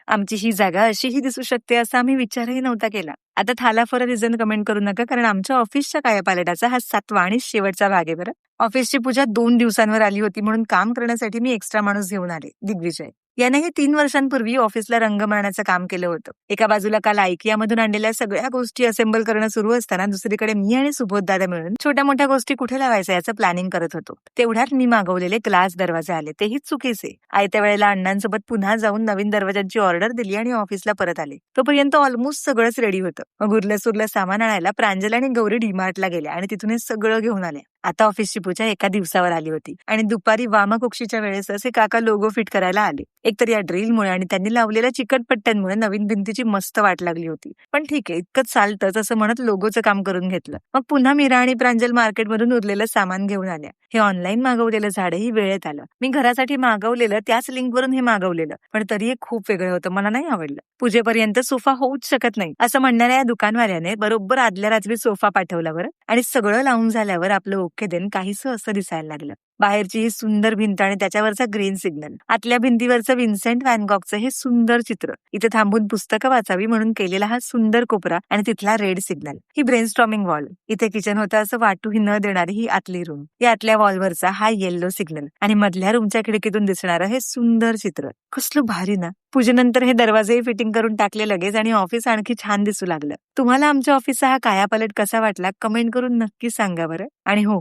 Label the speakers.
Speaker 1: आमची ही जागा अशीही दिसू शकते असा आम्ही विचारही नव्हता केला. आता थाला फॉर अ रिझन कमेंट करू नका, कारण आमच्या ऑफिसच्या कायापालटाचा हा 7वा आणि शेवटचा भाग आहे बरं. ऑफिसची पूजा 2 दिवसांवर आली होती म्हणून काम करण्यासाठी मी एक्स्ट्रा माणूस घेऊन आले, दिग्विजय. यानेही 3 वर्षांपूर्वी ऑफिसला रंग मारण्याचं काम केलं होतं. एका बाजूला काल IKEA-मधून आणलेल्या सगळ्या गोष्टी असेंबल करणं सुरू असताना दुसरीकडे मी आणि सुबोध दादा मिळून छोट्या मोठ्या गोष्टी कुठे लावायच्या याचं प्लॅनिंग करत होतो. तेवढ्यात मी मागवलेले ग्लास दरवाजे आले, तेही चुकीचे. आयत्या वेळेला अण्णांसोबत पुन्हा जाऊन नवीन दरवाजांची ऑर्डर दिली आणि ऑफिसला परत आले. तोपर्यंत ऑलमोस्ट सगळंच रेडी होतं. मग उरलं सुरलं सामान आणायला प्रांजल आणि गौरी डीमार्टला गेल्या आणि तिथून हे सगळं घेऊन आल्या. आता ऑफिसची पूजा एका दिवसावर आली होती आणि दुपारी वामाकुक्षीच्या वेळेस असे काका लोगो फिट करायला आले. एकतर या ड्रिलमुळे आणि त्यांनी लावलेल्या चिकट पट्ट्यांमुळे नवीन भिंतीची मस्त वाट लागली होती. पण ठीक आहे, इतकंच चालतंच असं म्हणत लोगोचं काम करून घेतलं. मग पुन्हा मीरा आणि प्रांजल मार्केटमधून उरलेलं सामान घेऊन आल्या. हे ऑनलाईन मागवलेलं झाडही वेळेत आलं. मी घरासाठी मागवलेलं त्याच लिंकवरून हे मागवलेलं, पण तरी हे खूप वेगळं होतं, मला नाही आवडलं. पूजेपर्यंत सोफा होऊच शकत नाही असं म्हणणाऱ्या या दुकानवाल्याने बरोबर आदल्या रात्री सोफा पाठवला बरं. आणि सगळं लावून झाल्यावर आपलं ओके देन काहीसं असं दिसायला लागलं. बाहेरची ही सुंदर भिंत आणि त्याच्यावरचा ग्रीन सिग्नल, आतल्या भिंतीवरचं विन्सेंट व्हॅन गॉगचं हे सुंदर चित्र, इथे थांबून पुस्तकं वाचावी म्हणून केलेला हा सुंदर कोपरा आणि तिथला रेड सिग्नल, ही ब्रेनस्टॉर्मिंग वॉल, इथे किचन होतं असं वाटूही न देणारी ही आतली रूम, या आतल्या वॉलवरचा हा येल्लो सिग्नल आणि मधल्या रूमच्या खिडकीतून दिसणारं हे सुंदर चित्र. कसलं भारी ना. पूजेनंतर हे दरवाजेही फिटिंग करून टाकले लगेच आणि ऑफिस आणखी छान दिसू लागलं. तुम्हाला आमच्या ऑफिसचा हा कायापालट कसा वाटला कमेंट करून नक्की सांगा बरं. आणि हो,